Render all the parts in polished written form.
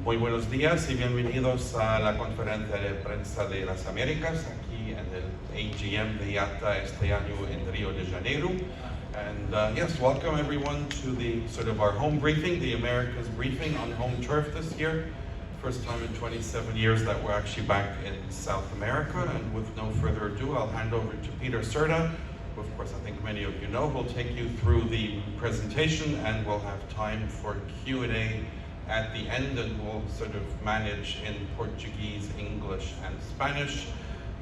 Muy buenos días y bienvenidos a la conferencia de prensa de las Américas aquí en el AGM de IATA este año en Rio de Janeiro. And yes, welcome everyone to the sort of our home briefing, the Americas briefing on home turf this year. First time in 27 years that we're actually back in South America. And with no further ado, I'll hand over to Peter Cerda, who of course I think many of you know, will take you through the presentation, and we'll have time for Q&A at the end, and we'll sort of manage in Portuguese, English, and Spanish.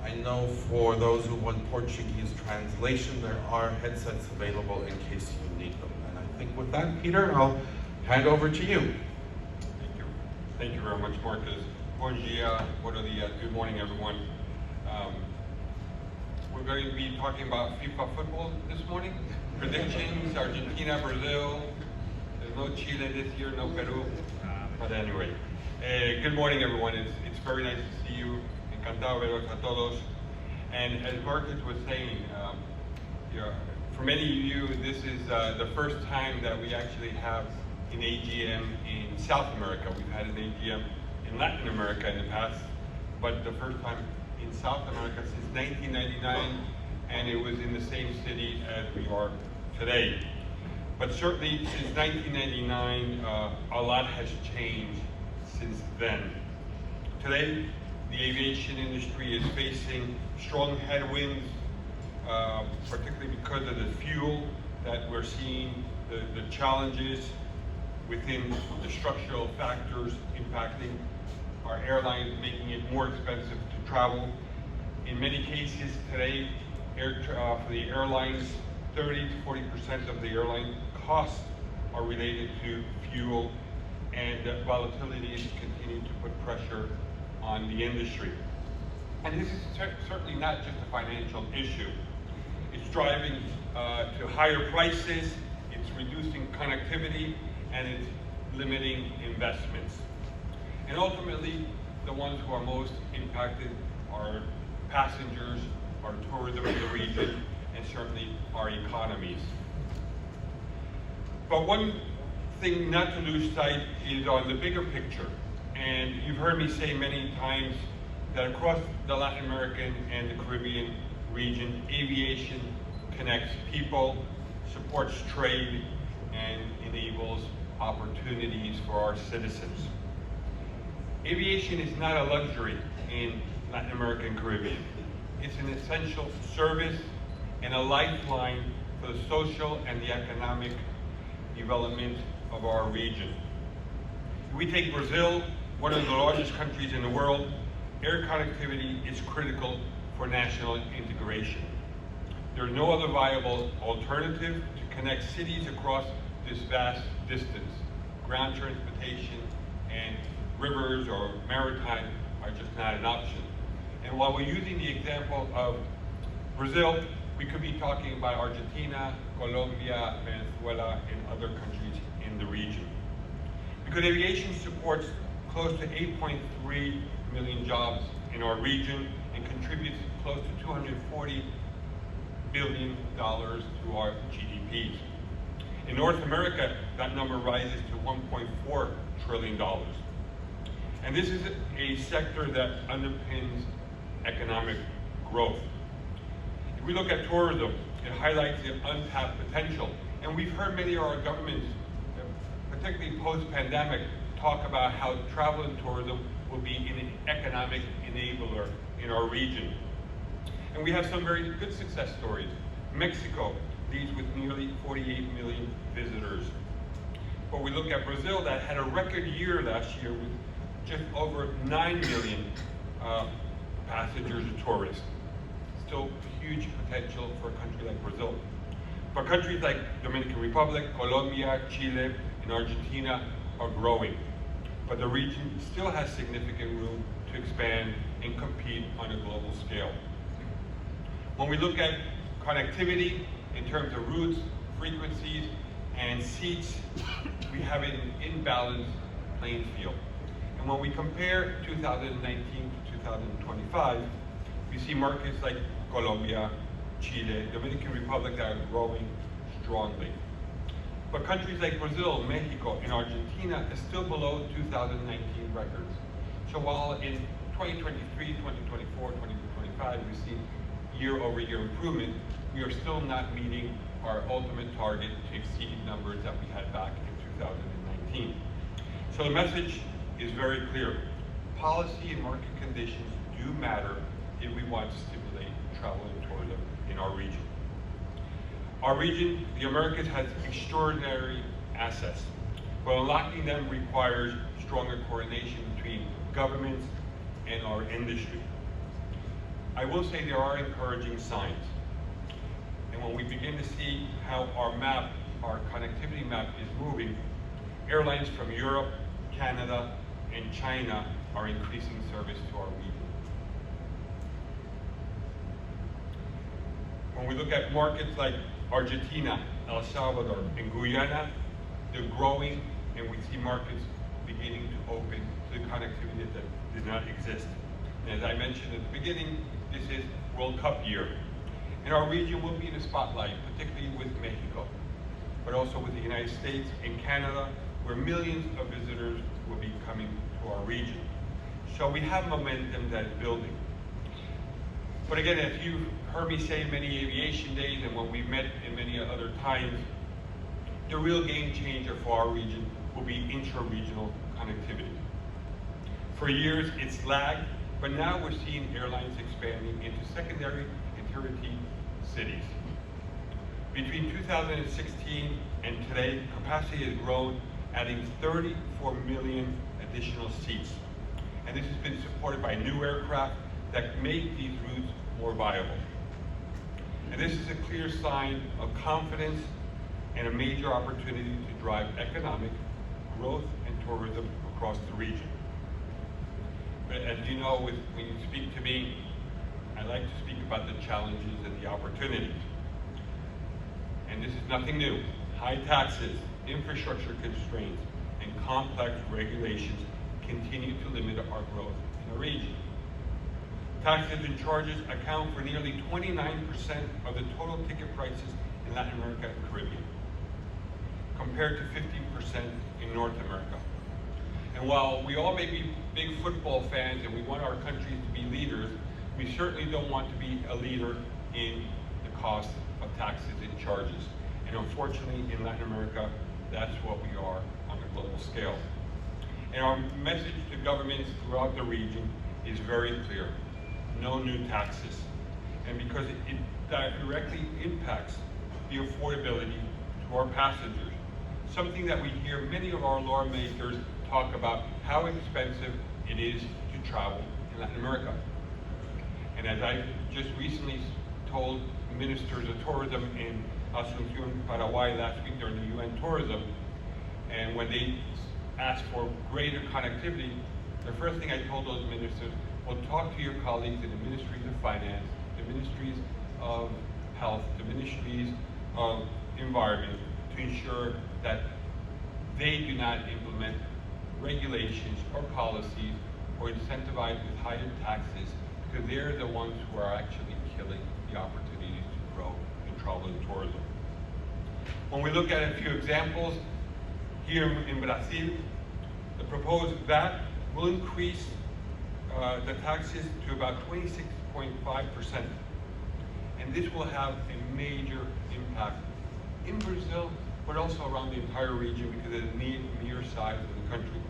I know for those who want Portuguese translation, there are headsets available in case you need them. And I think with that, Peter, I'll hand over to you. Thank you. Thank you very much, Marcus. Bom dia, buenos dias, good morning, everyone. We're going to be talking about FIFA football this morning. Predictions, Argentina, Brazil. There's no Chile this year, no Peru. But anyway, good morning, everyone. It's very nice to see you. Encantado veros a todos. And as Marcus was saying, for many of you, this is the first time that we actually have an AGM in South America. We've had an AGM in Latin America in the past, but the first time in South America since 1999, and it was in the same city as we are today. But certainly since 1999, a lot has changed since then. Today, the aviation industry is facing strong headwinds, particularly because of the fuel that we're seeing, the challenges within the structural factors impacting our airlines, making it more expensive to travel. In many cases today, for the airlines, 30 to 40% of the airline costs are related to fuel, and volatility is continuing to put pressure on the industry. And this is certainly not just a financial issue. It's driving to higher prices, it's reducing connectivity, and it's limiting investments. And ultimately, the ones who are most impacted are passengers, our tourism in the region, and certainly our economies. But one thing not to lose sight is on the bigger picture. And you've heard me say many times that across the Latin American and the Caribbean region, aviation connects people, supports trade, and enables opportunities for our citizens. Aviation is not a luxury in Latin America and Caribbean. It's an essential service and a lifeline for the social and the economic development of our region. If we take Brazil, one of the largest countries in the world, air connectivity is critical for national integration. There's no other viable alternative to connect cities across this vast distance. Ground transportation and rivers or maritime are just not an option. And while we're using the example of Brazil, we could be talking about Argentina, Colombia, Venezuela, and other countries in the region. Because aviation supports close to 8.3 million jobs in our region and contributes close to $240 billion to our GDP. In North America, that number rises to $1.4 trillion. And this is a sector that underpins economic growth. If we look at tourism, it highlights the untapped potential. And we've heard many of our governments, particularly post-pandemic, talk about how travel and tourism will be an economic enabler in our region. And we have some very good success stories. Mexico leads with nearly 48 million visitors. But we look at Brazil, that had a record year last year with just over 9 million passengers and tourists. Still huge potential for a country like Brazil. But countries like Dominican Republic, Colombia, Chile, and Argentina are growing. But the region still has significant room to expand and compete on a global scale. When we look at connectivity in terms of routes, frequencies, and seats, we have an imbalanced playing field. And when we compare 2019 to 2025, we see markets like Colombia, Chile, Dominican Republic that are growing strongly. But countries like Brazil, Mexico, and Argentina are still below 2019 records. So while in 2023, 2024, 2025, we see year-over-year improvement, we are still not meeting our ultimate target to exceed numbers that we had back in 2019. So the message is very clear. Policy and market conditions do matter if we want to stimulate travel and tourism in our region. Our region, the Americas, has extraordinary assets, but unlocking them requires stronger coordination between governments and our industry. I will say there are encouraging signs. And when we begin to see how our map, our connectivity map is moving, airlines from Europe, Canada, and China are increasing service to our region. When we look at markets like Argentina, El Salvador, and Guyana, they're growing, and we see markets beginning to open to the connectivity that did not exist. And as I mentioned at the beginning, this is World Cup year. And our region will be in the spotlight, particularly with Mexico, but also with the United States and Canada, where millions of visitors will be coming to our region. So we have momentum that is building. But again, as you've heard me say in many aviation days and when we've met in many other times, the real game changer for our region will be intra-regional connectivity. For years, it's lagged, but now we're seeing airlines expanding into secondary and tertiary cities. Between 2016 and today, capacity has grown, adding 34 million additional seats. And this has been supported by new aircraft that make these routes more viable. And this is a clear sign of confidence and a major opportunity to drive economic growth and tourism across the region. But as you know, when you speak to me, I like to speak about the challenges and the opportunities. And this is nothing new. High taxes, infrastructure constraints, and complex regulations continue to limit our growth in the region. Taxes and charges account for nearly 29% of the total ticket prices in Latin America and Caribbean, compared to 15% in North America. And while we all may be big football fans and we want our countries to be leaders, we certainly don't want to be a leader in the cost of taxes and charges. And unfortunately, in Latin America, that's what we are on a global scale. And our message to governments throughout the region is very clear. No new taxes. And because it directly impacts the affordability to our passengers, something that we hear many of our lawmakers talk about how expensive it is to travel in Latin America. And as I just recently told ministers of tourism in Asunción, Paraguay last week during the UN Tourism, and when they asked for greater connectivity, the first thing I told those ministers, well, talk to your colleagues in the ministries of finance, the ministries of health, the ministries of environment, to ensure that they do not implement regulations or policies or incentivize with higher taxes, because they're the ones who are actually killing the opportunities to grow in travel and tourism. When we look at a few examples, here in Brazil, the proposed VAT will increase the taxes to about 26.5%. And this will have a major impact in Brazil, but also around the entire region because of the near size of the country.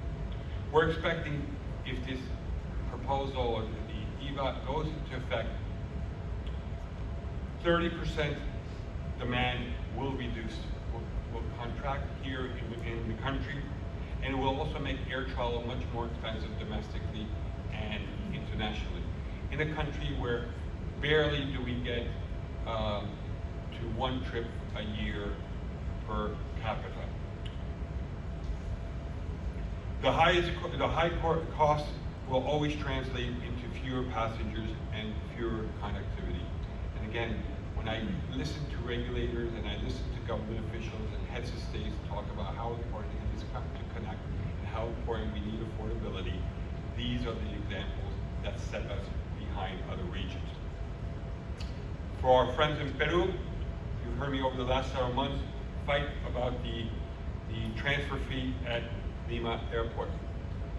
We're expecting, if this proposal or the EVA goes into effect, 30% demand will reduce, will contract here in the country, and it will also make air travel much more expensive domestically and internationally. In a country where barely do we get to one trip a year per capita. The high cost will always translate into fewer passengers and fewer connectivity. And again, when I listen to regulators and I listen to government officials and heads of states talk about how important it is to connect and how important we need affordability, these are the examples that set us behind other regions. For our friends in Peru, you've heard me over the last several months fight about the transfer fee at Lima Airport.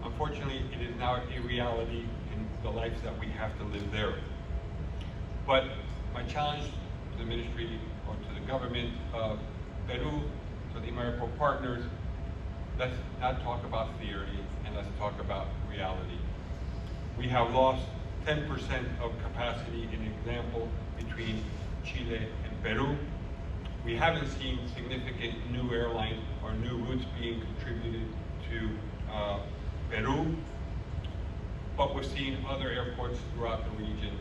Unfortunately, it is now a reality in the lives that we have to live there. But my challenge to the ministry or to the government of Peru, to the Lima Airport partners, let's not talk about theory and let's talk about reality. We have lost 10% of capacity, in example, between Chile and Peru. We haven't seen significant new airlines or new routes being contributed to Peru, but we're seeing other airports throughout the region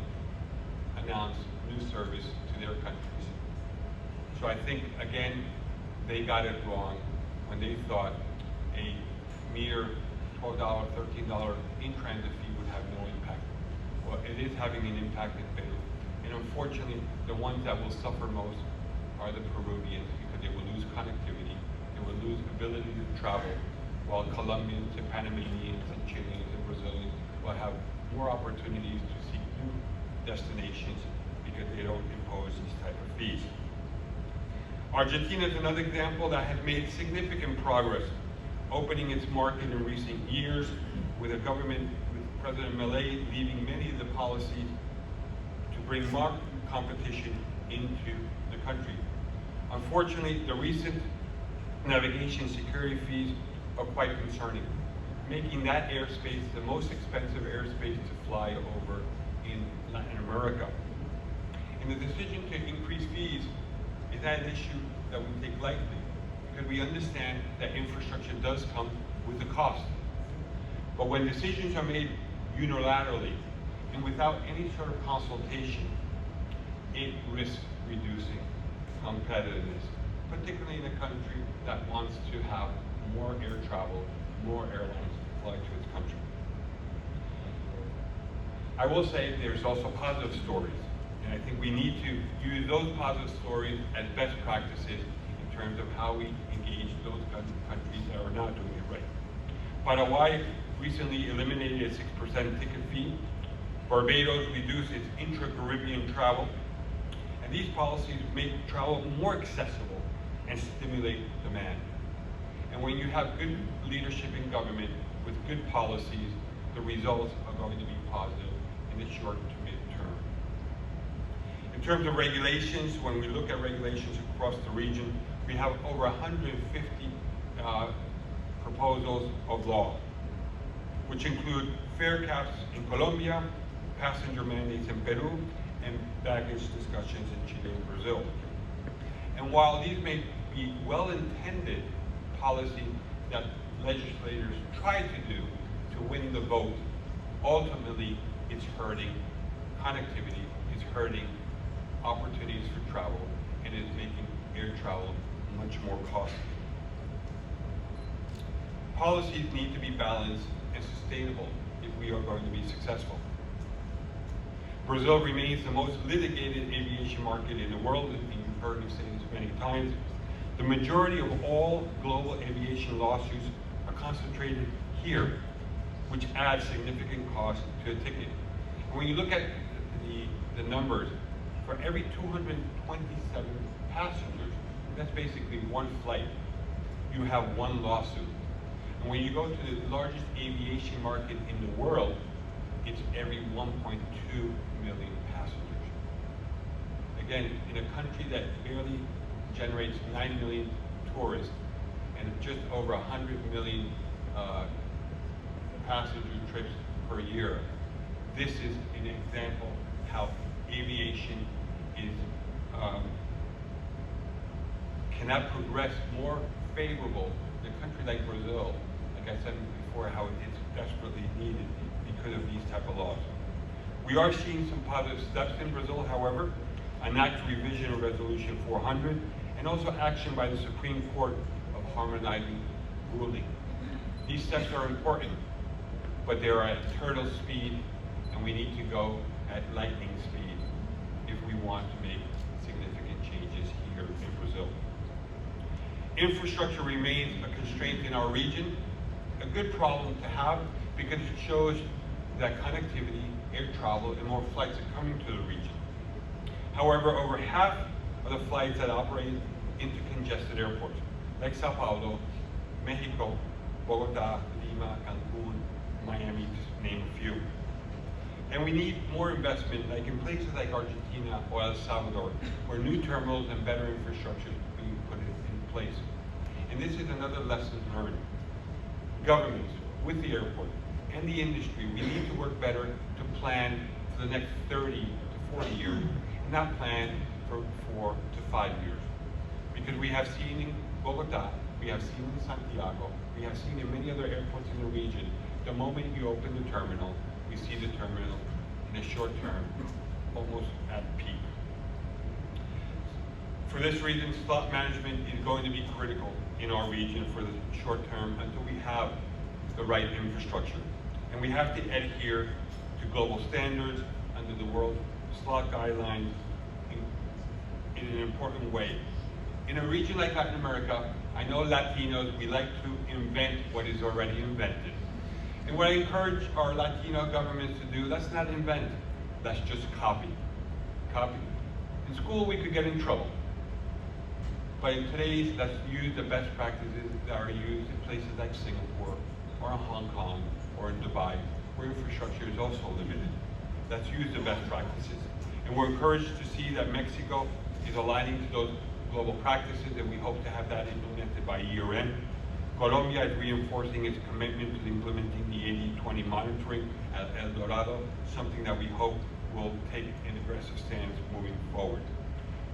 announce new service to their countries. So I think, again, they got it wrong when they thought a mere $12, $13 in-transit fee would have no impact. Well, it is having an impact in Peru. And unfortunately, the ones that will suffer most are the Peruvians, because they will lose connectivity, they will lose ability to travel, while Colombians and Panamanians and Chileans and Brazilians will have more opportunities to seek new destinations because they don't impose these type of fees. Argentina is another example that has made significant progress, opening its market in recent years with a government, with President Milei leading many of the policies to bring market competition into the country. Unfortunately, the recent navigation security fees are quite concerning, making that airspace the most expensive airspace to fly over in Latin America. And the decision to increase fees is not an issue that we take lightly, because we understand that infrastructure does come with a cost. But when decisions are made unilaterally and without any sort of consultation, it risks reducing competitiveness, particularly in a country that wants to have more air travel, more airlines fly to its country. I will say there's also positive stories, and I think we need to use those positive stories as best practices in terms of how we engage those countries that are not doing it right. Paraguay recently eliminated a 6% ticket fee. Barbados reduced its intra-Caribbean travel. And these policies make travel more accessible and stimulate demand. And when you have good leadership in government with good policies, the results are going to be positive in the short to mid-term. In terms of regulations, when we look at regulations across the region, we have over 150 proposals of law, which include fare caps in Colombia, passenger mandates in Peru, and baggage discussions in Chile and Brazil. And while these may be well-intended policy that legislators try to do to win the vote, ultimately it's hurting connectivity, it's hurting opportunities for travel, and it's making air travel much more costly. Policies need to be balanced and sustainable if we are going to be successful. Brazil remains the most litigated aviation market in the world, and you've heard me say this many times. The majority of all global aviation lawsuits are concentrated here, which adds significant cost to a ticket. And when you look at the numbers, for every 227 passengers, that's basically one flight, you have one lawsuit. And when you go to the largest aviation market in the world, it's every 1.2 million passengers. Again, in a country that barely generates 9 million tourists and just over 100 million passenger trips per year, this is an example how aviation is cannot progress more favorable in a country like Brazil, like I said before, how it's desperately needed because of these type of laws. We are seeing some positive steps in Brazil, however, an act revision of Resolution 400, and also action by the Supreme Court of harmonizing ruling. These steps are important, but they are at turtle speed, and we need to go at lightning speed if we want to make significant changes here in Brazil. Infrastructure remains a constraint in our region, a good problem to have because it shows that connectivity, air travel, and more flights are coming to the region. However, over half of the flights that operate into congested airports, like Sao Paulo, Mexico, Bogota, Lima, Cancun, Miami, to name a few. And we need more investment, like in places like Argentina or El Salvador, where new terminals and better infrastructure is being put in place. And this is another lesson learned. Governments, with the airport, and the industry, we need to work better to plan for the next 30 to 40 years, and not plan for 4 to 5 years. Because we have seen in Bogota, we have seen in Santiago, we have seen in many other airports in the region, the moment you open the terminal, we see the terminal in a short term, almost at peak. For this reason, slot management is going to be critical in our region for the short term until we have the right infrastructure. And we have to adhere to global standards under the World Slot Guidelines in an important way. In a region like Latin America, I know Latinos, we like to invent what is already invented. And what I encourage our Latino governments to do, let's not invent, let's just copy. Copy. In school, we could get in trouble. But in today's, let's use the best practices that are used in places like Singapore, or in Hong Kong, or in Dubai, where infrastructure is also limited. Let's use the best practices. And we're encouraged to see that Mexico is aligning to those global practices, and we hope to have that implemented by year end. Colombia is reinforcing its commitment to implementing the 80-20 monitoring at El Dorado, something that we hope will take an aggressive stance moving forward.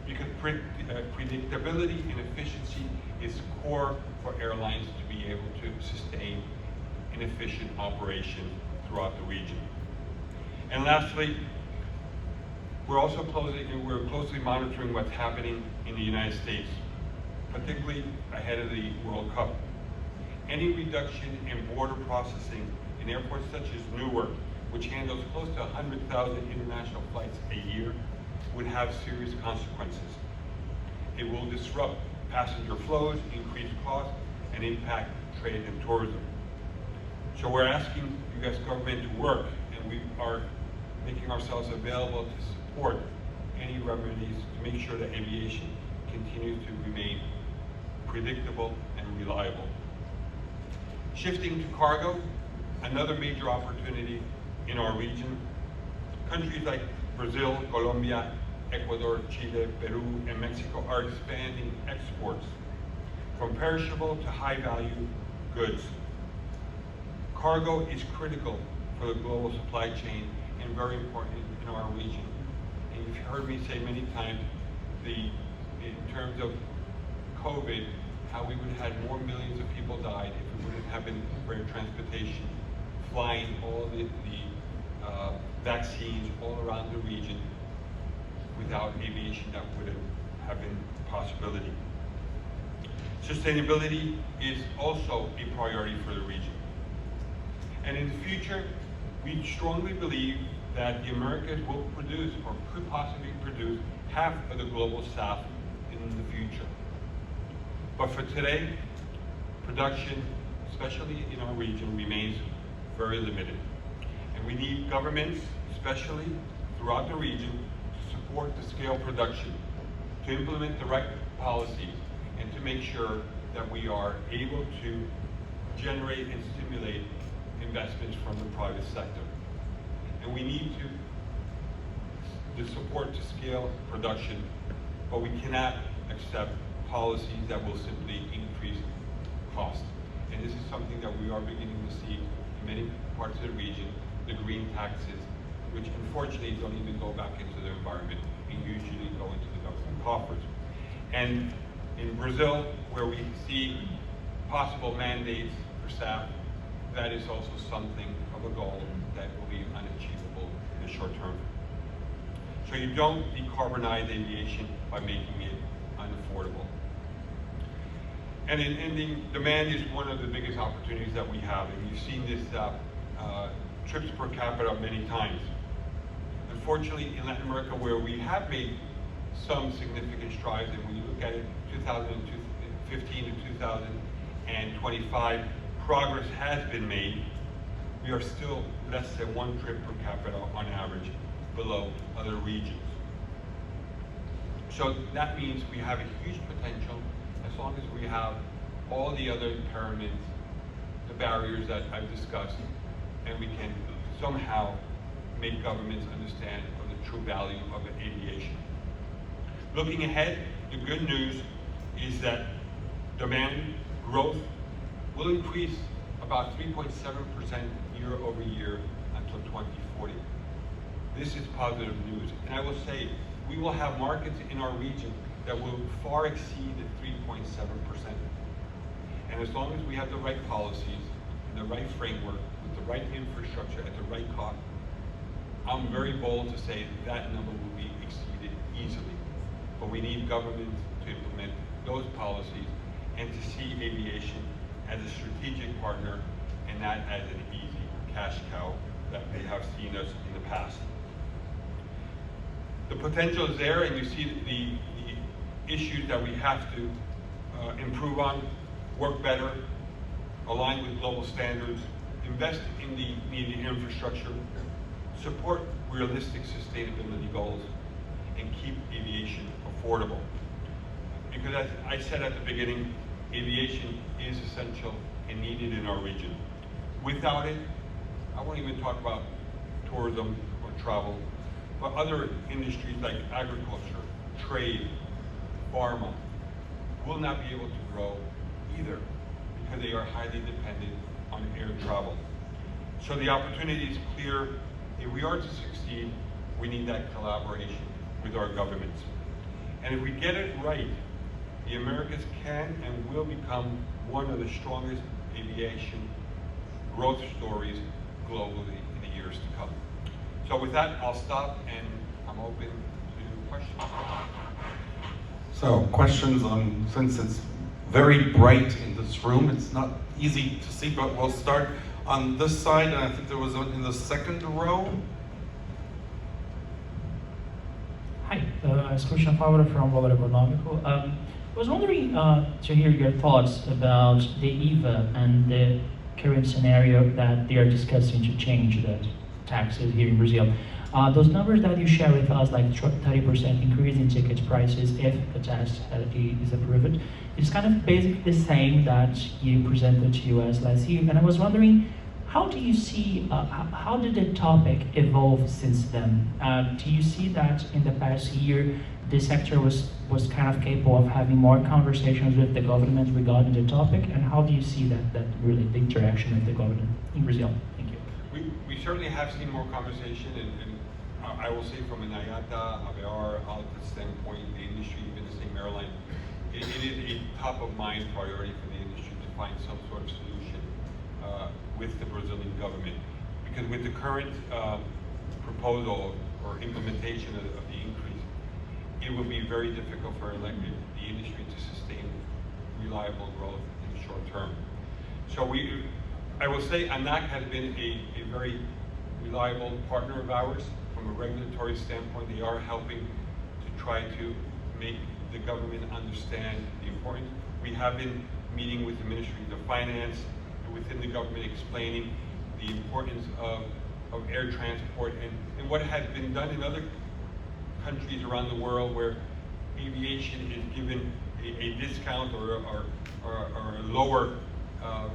Because predictability and efficiency is core for airlines to be able to sustain an efficient operation throughout the region. And lastly, we're closely monitoring what's happening in the United States, particularly ahead of the World Cup. Any reduction in border processing in airports such as Newark, which handles close to 100,000 international flights a year, would have serious consequences. It will disrupt passenger flows, increase costs, and impact trade and tourism. So we're asking the U.S. government to work, and we are making ourselves available to support any remedies to make sure that aviation continues to remain predictable and reliable. Shifting to cargo, another major opportunity in our region. Countries like Brazil, Colombia, Ecuador, Chile, Peru, and Mexico are expanding exports from perishable to high-value goods. Cargo is critical for the global supply chain and very important in our region. And you've heard me say many times, in terms of COVID, how we would have had more millions of people died if we wouldn't have been for air transportation, flying all the vaccines all around the region. Without aviation, that wouldn't have been a possibility. Sustainability is also a priority for the region. And in the future, we strongly believe that the Americas will produce, or could possibly produce, half of the global South in the future. But for today, production, especially in our region, remains very limited. And we need governments, especially throughout the region, to support the scale production, to implement the right policies, and to make sure that we are able to generate and stimulate investments from the private sector. And we need to support to scale production, but we cannot accept policies that will simply increase cost. And this is something that we are beginning to see in many parts of the region, the green taxes, which unfortunately don't even go back into the environment and usually go into the government coffers. And in Brazil, where we see possible mandates for SAF, that is also something of a goal that will be unachievable in the short term. So you don't decarbonize aviation by making it unaffordable. And in ending, demand is one of the biggest opportunities that we have, and you've seen this trips per capita many times. Unfortunately, in Latin America, where we have made some significant strides, and when you look at it, 2015 to 2025, progress has been made. We are still less than 1 trip per capita on average below other regions. So that means we have a huge potential as long as we have all the other impairments, the barriers that I've discussed, and we can somehow make governments understand of the true value of aviation. Looking ahead, the good news is that demand growth will increase about 3.7% year over year until 2040. This is positive news. And I will say, we will have markets in our region that will far exceed the 3.7%. And as long as we have the right policies and the right framework with the right infrastructure at the right cost, I'm very bold to say that number will be exceeded easily. But we need governments to implement those policies and to see aviation as a strategic partner and not as an easy cash cow that they have seen us in the past. The potential is there, and you see the issues that we have to improve on, work better, align with global standards, invest in the needed infrastructure, support realistic sustainability goals, and keep aviation affordable. Because as I said at the beginning, aviation is essential and needed in our region. Without it, I won't even talk about tourism or travel, but other industries like agriculture, trade, pharma, will not be able to grow either because they are highly dependent on air travel. So the opportunity is clear. If we are to succeed, we need that collaboration with our governments. And if we get it right, the Americas can and will become one of the strongest aviation growth stories globally in the years to come. So with that, I'll stop and I'm open to questions. So questions on, since it's very bright in this room, it's not easy to see, but we'll start on this side, and I think there was one in the second row. Hi, it's Christian Favre from Valor Econômico. I was wondering to hear your thoughts about the EVA and the current scenario that they are discussing to change the taxes here in Brazil. Those numbers that you share with us, like 30% increase in ticket prices if the tax is approved, it's kind of basically the same that you presented to us last year. And I was wondering, how do you see, how did the topic evolve since then? Do you see that in the past year, the sector was kind of capable of having more conversations with the government regarding the topic? And how do you see that really, the interaction with the government in Brazil? Thank you. We certainly have seen more conversation, and I will say from an IATA, AGM, ALTA standpoint, the industry, even the same airline, it is a top of mind priority for the industry to find some sort of solution with the Brazilian government. Because with the current proposal or implementation of the increase, it will be very difficult for the industry to sustain reliable growth in the short term. So I will say ANAC has been a very reliable partner of ours. From a regulatory standpoint, they are helping to try to make the government understand the importance. We have been meeting with the Ministry of Finance and within the government explaining the importance of air transport and what has been done in other countries around the world where aviation is given a discount or a lower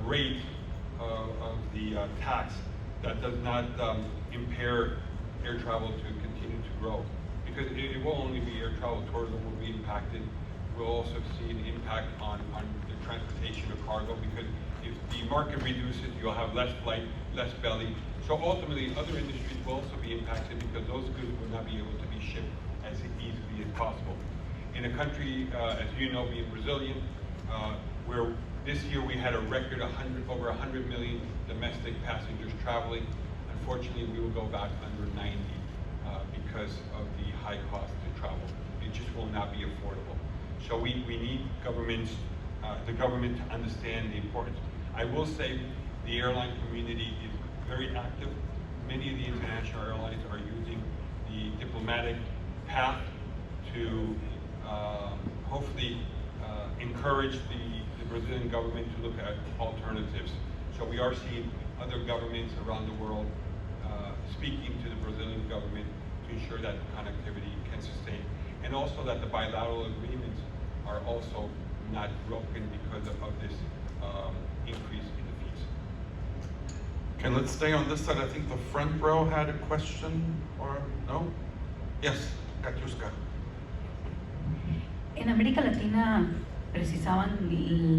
rate of the tax that does not impair air travel to continue to grow. Because it will only be air travel, tourism will be impacted. We'll also see an impact on the transportation of cargo, because if the market reduces, you'll have less flight, less belly. So ultimately, other industries will also be impacted because those goods will not be able to be shipped as easily as possible. In a country, as you know, being Brazilian, where this year we had a record over 100 million domestic passengers traveling. Unfortunately, we will go back under 90 because of the high cost to travel. It just will not be affordable. So we need the government to understand the importance. I will say the airline community is very active. Many of the international airlines are using the diplomatic path to hopefully encourage the Brazilian government to look at alternatives. So we are seeing other governments around the world speaking to the Brazilian government to ensure that connectivity can sustain. and also that the bilateral agreements are also not broken because of this increase in the fees. Okay, let's stay on this side. I think the front row had a question, or no? Yes, Katiuska. En América Latina precisaban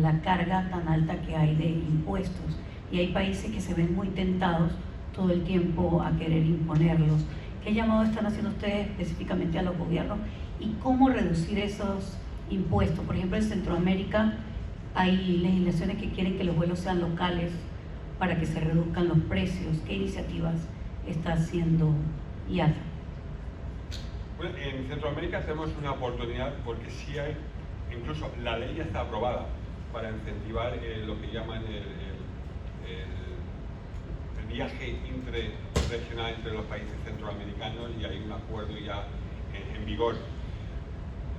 la carga tan alta que hay de impuestos y hay países que se ven muy tentados todo el tiempo a querer imponerlos. ¿Qué llamado están haciendo ustedes específicamente a los gobiernos y cómo reducir esos impuestos? Por ejemplo, en Centroamérica hay legislaciones que quieren que los vuelos sean locales para que se reduzcan los precios. ¿Qué iniciativas está haciendo IATA? Bueno, en Centroamérica tenemos una oportunidad porque sí hay, incluso la ley ya está aprobada para incentivar lo que llaman el viaje interregional entre los países centroamericanos, y hay un acuerdo ya en vigor.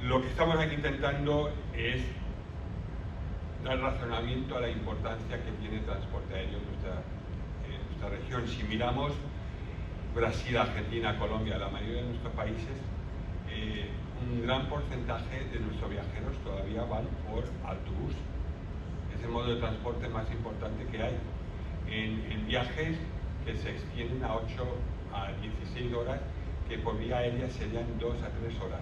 Lo que estamos aquí intentando es dar razonamiento a la importancia que tiene el transporte aéreo en nuestra región. Si miramos Brasil, Argentina, Colombia, la mayoría de nuestros países, un gran porcentaje de nuestros viajeros todavía van por autobús. Es el modo de transporte más importante que hay. En viajes que se extienden a 8 a 16 horas, que por vía aérea serían 2 a 3 horas.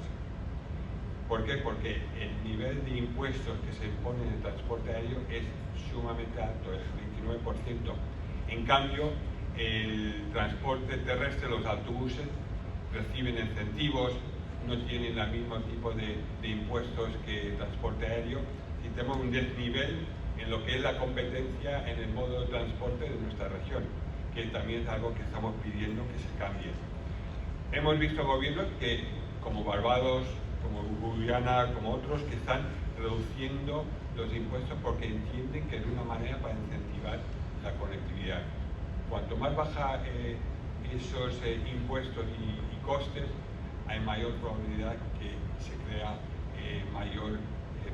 ¿Por qué? Porque el nivel de impuestos que se impone en el transporte aéreo es sumamente alto, es 29%. En cambio, el transporte terrestre, los autobuses, reciben incentivos, no tienen el mismo tipo de impuestos que el transporte aéreo, y tenemos un desnivel en lo que es la competencia en el modo de transporte de nuestra región, que también es algo que estamos pidiendo que se cambie. Hemos visto gobiernos que, como Barbados, como Guyana, como otros, que están reduciendo los impuestos porque entienden que es una manera para incentivar la conectividad. Cuanto más baja esos impuestos y costes, hay mayor probabilidad que se crea mayor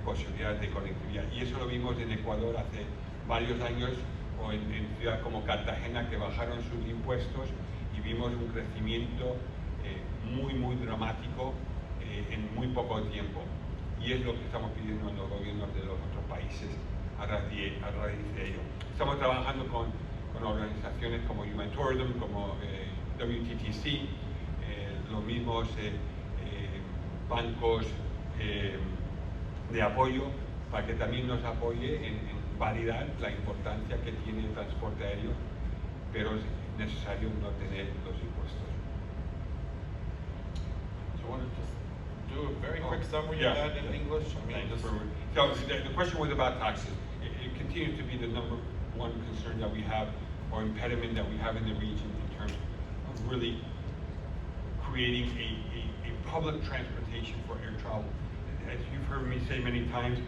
posibilidad de conectividad. Y eso lo vimos en Ecuador hace varios años, o en ciudades como Cartagena, que bajaron sus impuestos y vimos un crecimiento muy dramático en muy poco tiempo. Y es lo que estamos pidiendo en los gobiernos de los otros países a raíz de ello. Estamos trabajando con organizaciones como Human Tourism, como WTTC, los mismos bancos de apoyo, para que también nos apoye en validar la importancia que tiene el transporte aéreo, pero es necesario no tener los impuestos. Do you want to just do a very quick summary Yeah. of that in English? I mean, just, So the question was about taxes. It continues to be the number one concern that we have, or impediment that we have in the region, in terms of really creating a public transportation for air travel. As you've heard me say many times,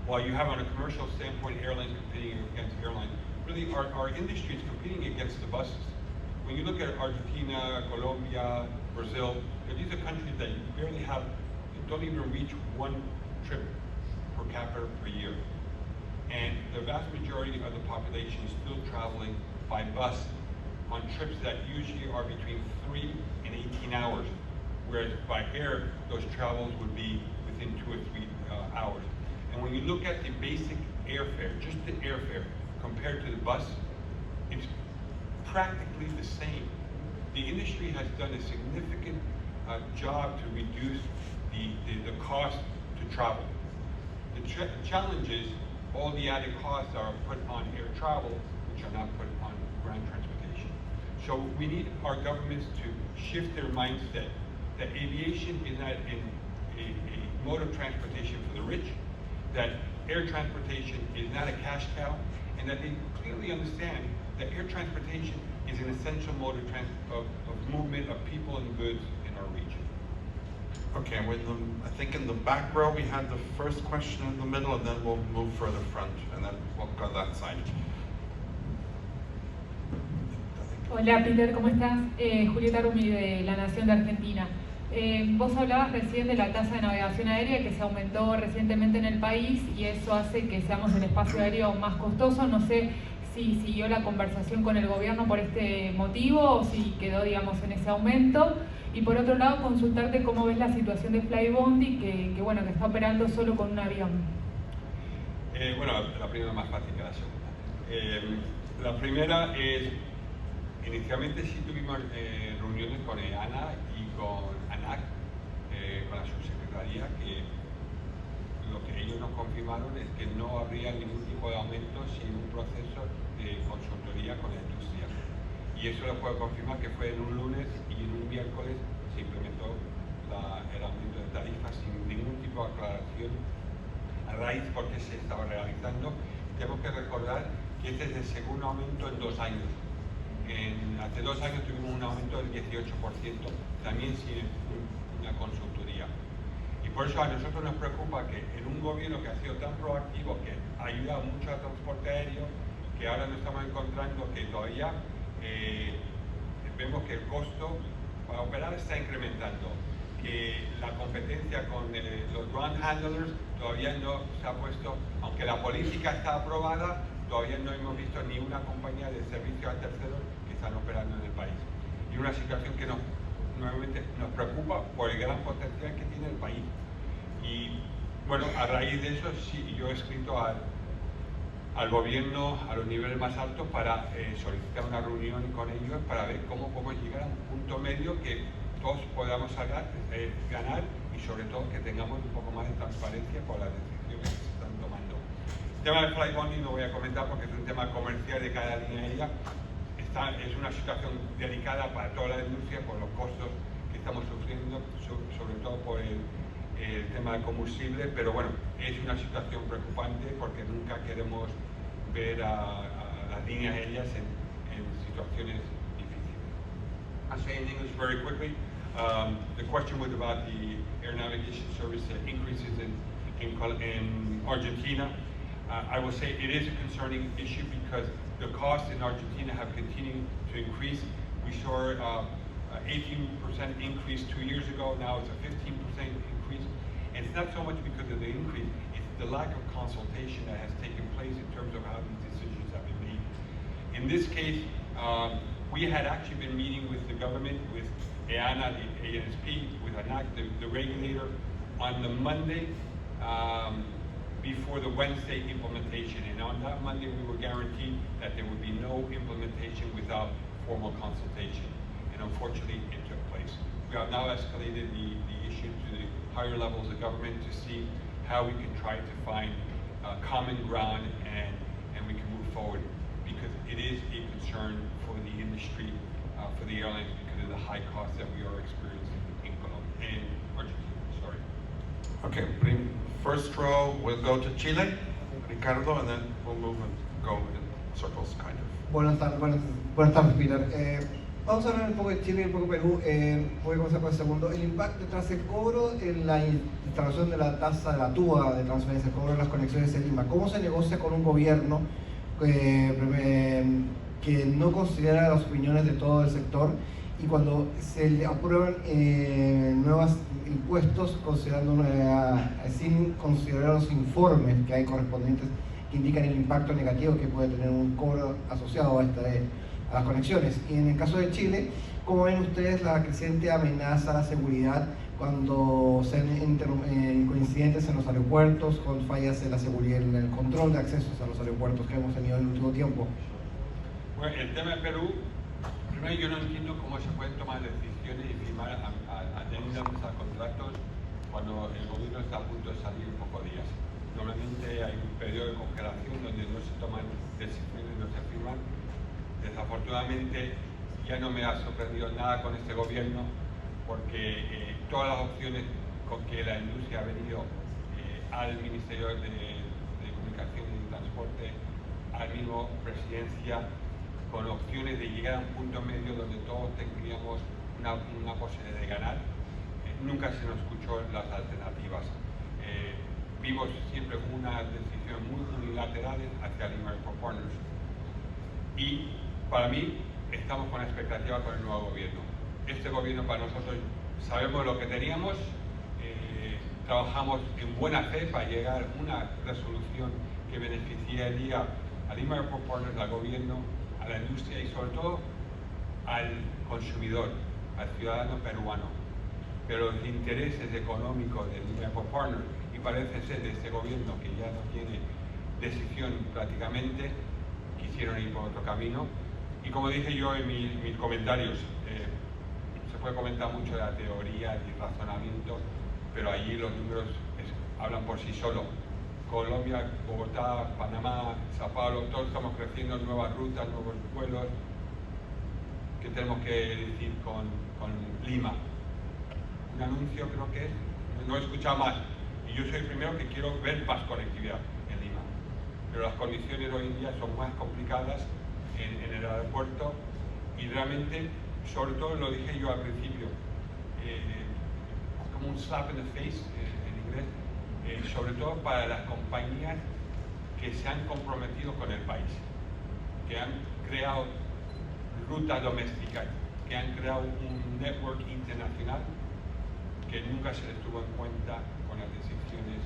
while you have on a commercial standpoint airlines competing against airlines, really our industry is competing against the buses. When you look at Argentina, Colombia, Brazil, these are countries that barely have, don't even reach one trip per capita per year. And the vast majority of the population is still traveling by bus on trips that usually are between 3 and 18 hours, whereas by air, those travels would be within 2 or 3 hours. And when you look at the basic airfare, just the airfare, compared to the bus, it's practically the same. The industry has done a significant job to reduce the cost to travel. The challenge is all the added costs are put on air travel, which are not put on ground transportation. So we need our governments to shift their mindset that aviation is not a mode of transportation for the rich, that air transportation is not a cash cow, and that they clearly understand that air transportation is an essential mode of movement of people and goods in our region. okay, I think in the back row we had the first question in the middle, and then we'll move further front, and then we'll go that side. Hola Peter, ¿cómo estás? Julieta Rumi de La Nación de Argentina. Vos hablabas recién de la tasa de navegación aérea que se aumentó recientemente en el país y eso hace que seamos el espacio aéreo más costoso. No sé si siguió la conversación con el gobierno por este motivo o si quedó, digamos, en ese aumento. Y por otro lado, consultarte cómo ves la situación de Flybondi, que bueno, que está operando solo con un avión. Bueno, la primera más fácil que la segunda. La primera es, inicialmente sí tuvimos reuniones con EANA y con ANAC, con la subsecretaría, que lo que ellos nos confirmaron es que no habría ningún tipo de aumento sin un proceso de consultoría con la industria. Y eso lo puedo confirmar que fue en un lunes y en un miércoles se implementó el aumento de tarifas sin ningún tipo de aclaración a raíz porque se estaba realizando. Tengo que recordar que este es el segundo aumento en 2 años. Hace 2 años tuvimos un aumento del 18%, también sin una consultoría. Y por eso a nosotros nos preocupa que en un gobierno que ha sido tan proactivo, que ayuda mucho al transporte aéreo, que ahora nos estamos encontrando que todavía vemos que el costo para operar está incrementando, que la competencia con los ground handlers todavía no se ha puesto, aunque la política está aprobada, todavía no hemos visto ni una compañía de servicio a terceros que están operando en el país. Y una situación que nuevamente nos preocupa por el gran potencial que tiene el país. Y bueno, a raíz de eso sí, yo he escrito al gobierno a los niveles más altos para solicitar una reunión con ellos para ver cómo podemos llegar a un punto medio que todos podamos ganar y sobre todo que tengamos un poco más de transparencia por las decisiones que se están tomando. El tema del Flybondi no voy a comentar porque es un tema comercial de cada línea aérea. Es una situación delicada para toda la industria por los costos que estamos sufriendo, sobre todo por el tema del combustible, pero bueno, es una situación preocupante porque nunca queremos ver a las líneas aéreas en situaciones difíciles. I'll say in English very quickly. The question was about the air navigation service increases in Argentina. I will say it is a concerning issue because the costs in Argentina have continued to increase. We saw an 18% increase 2 years ago, now it's a 15% increase. And it's not so much because of the increase, it's the lack of consultation that has taken place in terms of how these decisions have been made. In this case, we had actually been meeting with the government, with EANA, the ANSP, with ANAC, the regulator, on the Monday before the Wednesday implementation. And on that Monday, we were guaranteed that there would be no implementation without formal consultation. And unfortunately, it took place. We have now escalated the issue to the higher levels of government to see how we can try to find common ground and we can move forward, because it is a concern for the industry, for the airlines, because of the high costs that we are experiencing in Argentina. Sorry. Okay, first row, we'll go to Chile, Ricardo, and then we'll move and go in circles, kind of. Buenas tardes, Peter. Vamos a hablar un poco de Chile y un poco de Perú. Voy a comenzar con el segundo. El impacto tras el cobro en la instalación de la tasa de la TUA de transferencia, el cobro de las conexiones en Lima. ¿Cómo se negocia con un gobierno que no considera las opiniones de todo el sector y cuando se le aprueban nuevos impuestos sin considerar los informes que hay correspondientes que indican el impacto negativo que puede tener un cobro asociado a las conexiones? Y en el caso de Chile, ¿cómo ven ustedes la creciente amenaza a la seguridad cuando se han coincidentes en los aeropuertos, con fallas en la seguridad, en el control de accesos a los aeropuertos que hemos tenido en el último tiempo? Bueno, el tema de Perú, primero yo no entiendo cómo se pueden tomar decisiones y firmar adendas a contratos cuando el gobierno está a punto de salir en pocos días. Normalmente hay un periodo de congelación donde no se toman decisiones, no se firman. Desafortunadamente ya no me ha sorprendido nada con este gobierno, porque todas las opciones con que la industria ha venido al Ministerio de Comunicaciones y Transporte, al mismo Presidencia, con opciones de llegar a un punto medio donde todos tendríamos una posibilidad de ganar, nunca se nos escuchó las alternativas. Vimos siempre unas decisiones muy unilaterales hacia el American Partners. Y para mí, estamos con expectativa con el nuevo gobierno. Este gobierno, para nosotros, sabemos lo que teníamos, trabajamos en buena fe para llegar a una resolución que beneficiaría al American Partners, al gobierno, a la industria y sobre todo al consumidor. al ciudadano peruano. Pero los intereses económicos del Lima Airport Partners, y parece ser de este gobierno que ya no tiene decisión prácticamente, quisieron ir por otro camino. Y como dije yo en mis comentarios, se puede comentar mucho de la teoría y razonamiento, pero allí los números hablan por sí solos. Colombia, Bogotá, Panamá, Sao Paulo, todos estamos creciendo, nuevas rutas, nuevos vuelos. ¿Qué tenemos que decir con Lima? Un anuncio creo que no he escuchado más. Y yo soy el primero que quiero ver más conectividad en Lima. Pero las condiciones hoy en día son más complicadas en el aeropuerto y realmente, sobre todo lo dije yo al principio, como un slap in the face en inglés, sobre todo para las compañías que se han comprometido con el país, que han creado rutas domésticas, que han creado un network internacional que nunca se les tuvo en cuenta con las decisiones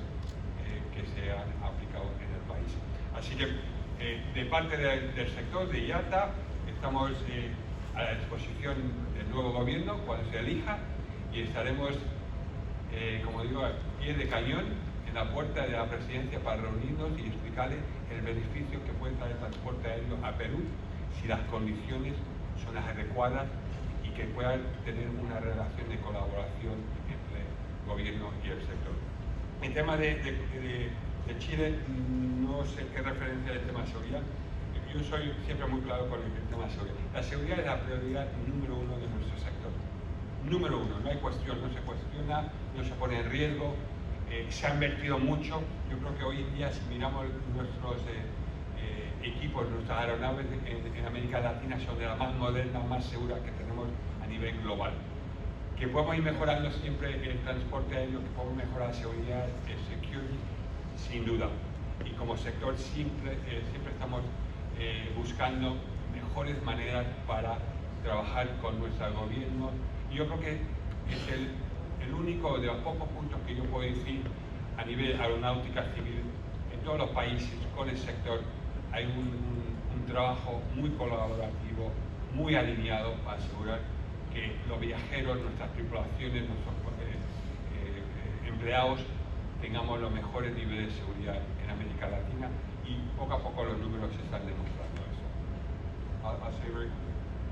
que se han aplicado en el país. Así que de parte del sector de IATA estamos a la disposición del nuevo gobierno cuando se elija y estaremos, como digo, a pie de cañón en la puerta de la presidencia para reunirnos y explicarles el beneficio que puede traer el transporte aéreo a Perú si las condiciones son las adecuadas y que puedan tener una relación de colaboración entre el gobierno y el sector. En tema de Chile, no sé qué referencia del tema de seguridad. Yo soy siempre muy claro con el tema de seguridad. La seguridad es la prioridad número uno de nuestro sector. Número uno, no hay cuestión, no se cuestiona, no se pone en riesgo. Se ha invertido mucho. Yo creo que hoy en día, si miramos nuestros equipos, nuestras aeronaves en América Latina son de las más modernas, más seguras que tenemos a nivel global. Que podemos ir mejorando siempre el transporte aéreo, que podemos mejorar la seguridad, el security, sin duda. Y como sector siempre estamos buscando mejores maneras para trabajar con nuestro gobierno. Y yo creo que es el único de los pocos puntos que yo puedo decir a nivel aeronáutica civil en todos los países con el sector. Hay un trabajo muy colaborativo, muy alineado para asegurar que los viajeros, nuestras tripulaciones, nuestros empleados tengamos los mejores niveles de seguridad en América Latina y poco a poco los números están demostrando eso. I'll say very quickly.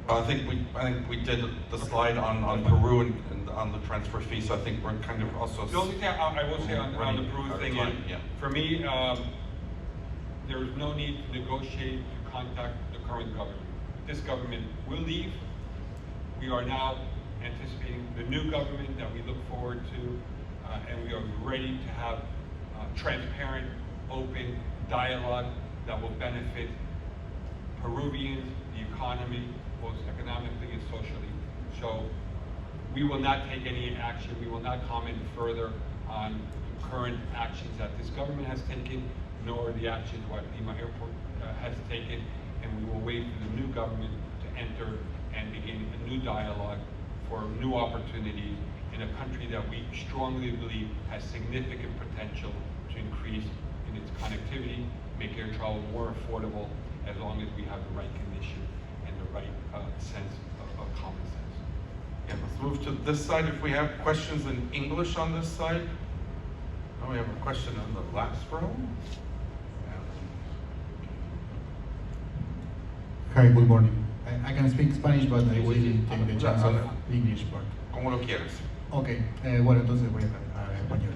Well, I think we did the slide on Peru and on the transfer fee, so I think we're kind of also. The only thing I will say on the Peru thing is, for me, there is no need to negotiate to contact the current government. This government will leave. We are now anticipating the new government that we look forward to, and we are ready to have transparent, open dialogue that will benefit Peruvians, the economy, both economically and socially. So we will not take any action. We will not comment further on current actions that this government has taken, nor the actions what Lima Airport has taken, and we will wait for the new government to enter and begin a new dialogue for new opportunities in a country that we strongly believe has significant potential to increase in its connectivity, make air travel more affordable, as long as we have the right conditions and the right sense of common sense. Yeah, let's move to this side. If we have questions in English on this side. Oh, we have a question on the last row. Hi, good morning. I can speak Spanish, but I will take the chance of English part. Como lo quieres. Ok, bueno, entonces voy a español.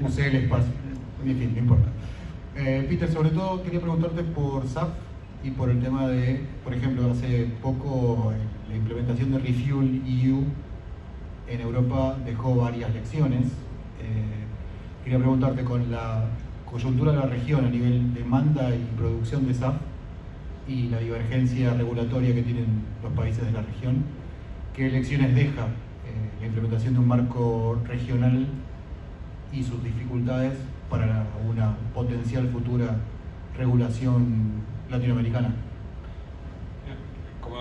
Usé el espacio. En fin, no importa. Peter, sobre todo quería preguntarte por SAF y por el tema de, por ejemplo, hace poco la implementación de Refuel EU en Europa dejó varias lecciones. Quería preguntarte con la coyuntura de la región a nivel demanda y producción de SAF y la divergencia regulatoria que tienen los países de la región, ¿qué lecciones deja la implementación de un marco regional y sus dificultades para una potencial futura regulación latinoamericana? Como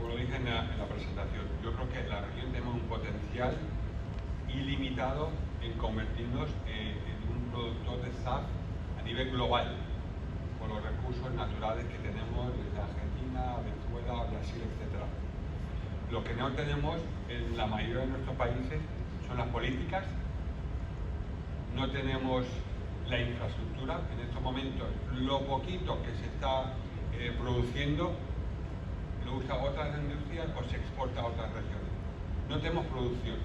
lo dije en la presentación, yo creo que la región tiene un potencial ilimitado en convertirnos en un productor de SAF a nivel global, por los recursos naturales que tenemos desde Argentina, Venezuela, Brasil, etc. Lo que no tenemos en la mayoría de nuestros países son las políticas, no tenemos la infraestructura. En estos momentos, lo poquito que se está produciendo lo usa otras industrias o se exporta a otras regiones. No tenemos producción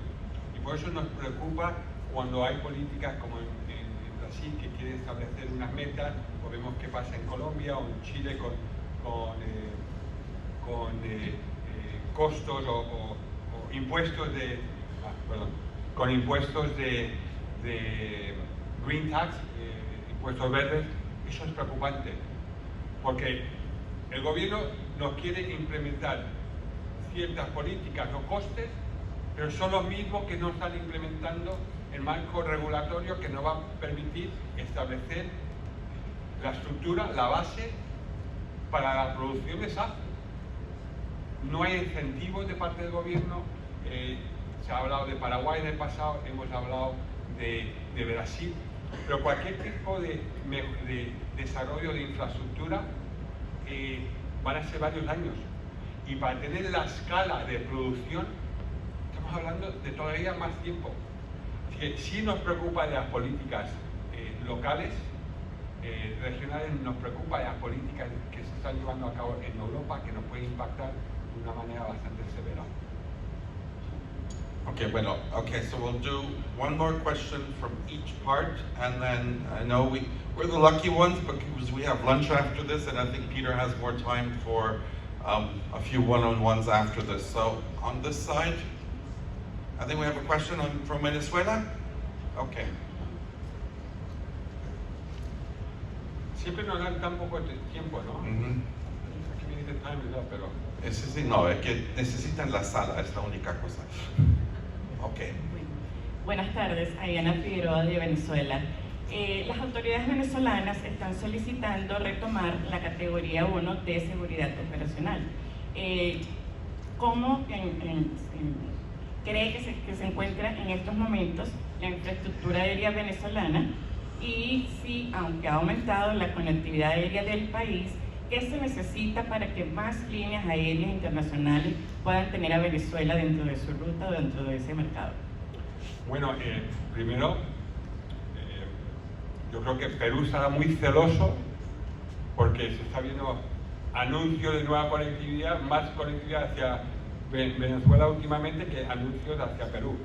y por eso nos preocupa cuando hay políticas como en Brasil, que quiere establecer unas metas, o vemos qué pasa en Colombia o en Chile con costos o impuestos con impuestos de green tax, impuestos verdes. Eso es preocupante, porque el gobierno nos quiere implementar ciertas políticas o costes, pero son los mismos que no están implementando el marco regulatorio que nos va a permitir establecer la estructura, la base para la producción de SAF. No hay incentivos de parte del gobierno. Se ha hablado de Paraguay en el pasado, hemos hablado de Brasil, pero cualquier tipo de desarrollo de infraestructura van a ser varios años. Y para tener la escala de producción, estamos hablando de todavía más tiempo. Así que sí nos preocupa de las políticas locales, regionales, nos preocupa de las políticas que se están llevando a cabo en Europa, que nos pueden impactar de una manera bastante severa. Okay, bueno, okay, so we'll do one more question from each part, and then I know we're the lucky ones because we have lunch after this, and I think Peter has more time for a few one-on-ones after this. So on this side, I think we have a question from Venezuela. Okay. Siempre nos dan tan poco tiempo, ¿no? Aquí me dice time is up, pero... Sí, no, es que necesitan la sala, es la única cosa. Ok. Buenas tardes, Ayana Figueroa de Venezuela. Las autoridades venezolanas están solicitando retomar la categoría 1 de seguridad operacional. ¿Cómo cree que se encuentra en estos momentos la infraestructura aérea venezolana? Y si, aunque ha aumentado la conectividad aérea del país, ¿qué se necesita para que más líneas aéreas internacionales puedan tener a Venezuela dentro de su ruta o dentro de ese mercado? Bueno, primero, yo creo que Perú estará muy celoso porque se está viendo anuncios de nueva conectividad, más conectividad hacia Venezuela últimamente que anuncios hacia Perú.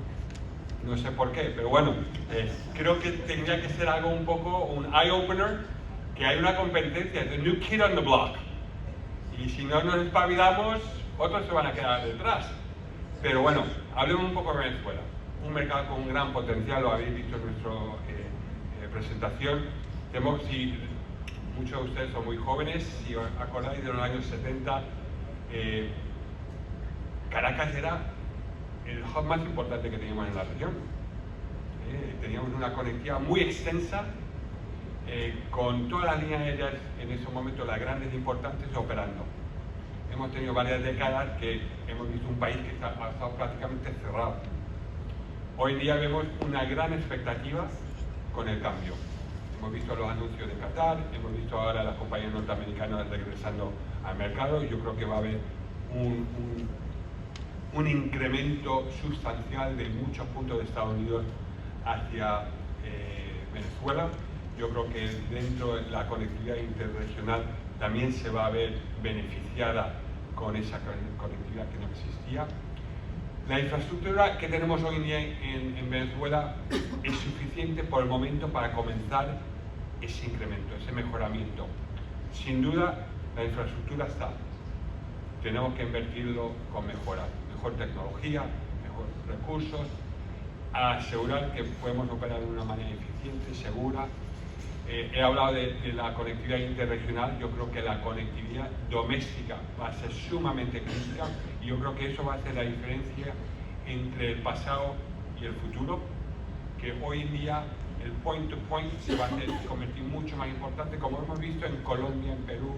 No sé por qué, pero bueno, creo que tendría que ser algo un poco un eye-opener, que hay una competencia, the new kid on the block. Y si no nos espabilamos, otros se van a quedar detrás. Pero bueno, hablemos un poco de Venezuela. Un mercado con un gran potencial, lo habéis visto en nuestra presentación. Si muchos de ustedes son muy jóvenes, si os acordáis de los años 70, Caracas era el hub más importante que teníamos en la región. Teníamos una conectividad muy extensa con todas las líneas aéreas en ese momento, las grandes importantes, operando. Hemos tenido varias décadas que hemos visto un país que ha estado prácticamente cerrado. Hoy en día vemos una gran expectativa con el cambio. Hemos visto los anuncios de Qatar, hemos visto ahora las compañías norteamericanas regresando al mercado, y yo creo que va a haber un incremento sustancial de muchos puntos de Estados Unidos hacia Venezuela. Yo creo que dentro de la conectividad interregional también se va a ver beneficiada con esa conectividad que no existía. La infraestructura que tenemos hoy en día en Venezuela es suficiente por el momento para comenzar ese incremento, ese mejoramiento. Sin duda, la infraestructura está. Tenemos que invertirlo con mejor tecnología, mejor recursos, asegurar que podemos operar de una manera eficiente, segura. He hablado de la conectividad interregional. Yo creo que la conectividad doméstica va a ser sumamente crítica, y yo creo que eso va a hacer la diferencia entre el pasado y el futuro, que hoy en día el point to point se va a convertir mucho más importante, como hemos visto en Colombia, en Perú,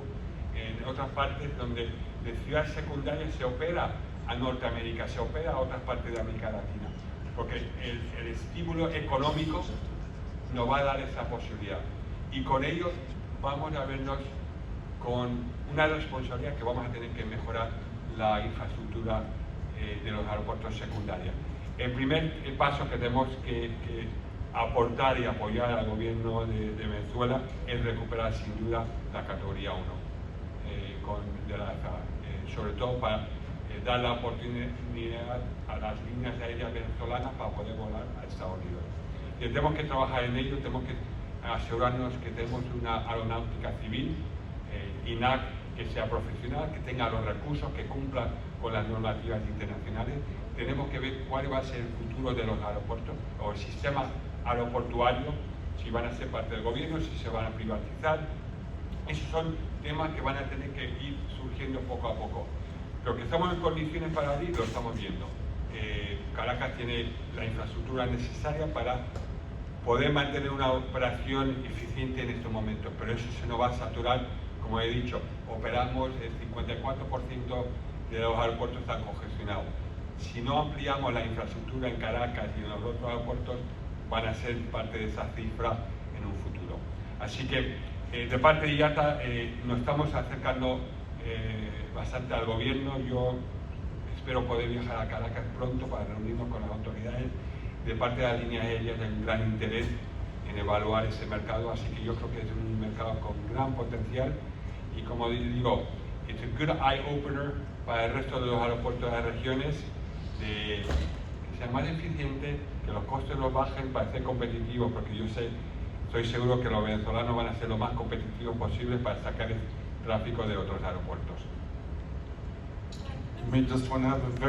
en otras partes donde de ciudades secundarias se opera a Norteamérica, se opera a otras partes de América Latina, porque el estímulo económico nos va a dar esa posibilidad, y con ello vamos a vernos con una responsabilidad que vamos a tener que mejorar la infraestructura de los aeropuertos secundarios. El primer paso que tenemos que aportar y apoyar al gobierno de Venezuela es recuperar sin duda la categoría 1 de la FAA, sobre todo para dar la oportunidad a las líneas aéreas venezolanas para poder volar a Estados Unidos. Y tenemos que trabajar en ello, tenemos que asegurarnos que tenemos una aeronáutica civil, INAC, que sea profesional, que tenga los recursos, que cumpla con las normativas internacionales. Tenemos que ver cuál va a ser el futuro de los aeropuertos o el sistema aeroportuario, si van a ser parte del gobierno, si se van a privatizar. Esos son temas que van a tener que ir surgiendo poco a poco. Pero que estamos en condiciones para abrir, lo estamos viendo. Caracas tiene la infraestructura necesaria para poder mantener una operación eficiente en estos momentos, pero eso se nos va a saturar. Como he dicho, operamos el 54% de los aeropuertos están congestionados. Si no ampliamos la infraestructura en Caracas y en los otros aeropuertos, van a ser parte de esa cifra en un futuro. Así que de parte de IATA nos estamos acercando bastante al gobierno. Yo espero poder viajar a Caracas pronto para reunirnos con las autoridades. De parte de las líneas aéreas hay un gran interés en evaluar ese mercado, así que yo creo que es un mercado con gran potencial y, como digo, es un good eye opener para el resto de los aeropuertos de las regiones, que sean más eficientes, que los costes los bajen para ser competitivos, porque yo estoy seguro que los venezolanos van a ser lo más competitivos posible para sacar el tráfico de otros aeropuertos. You may just want to have a very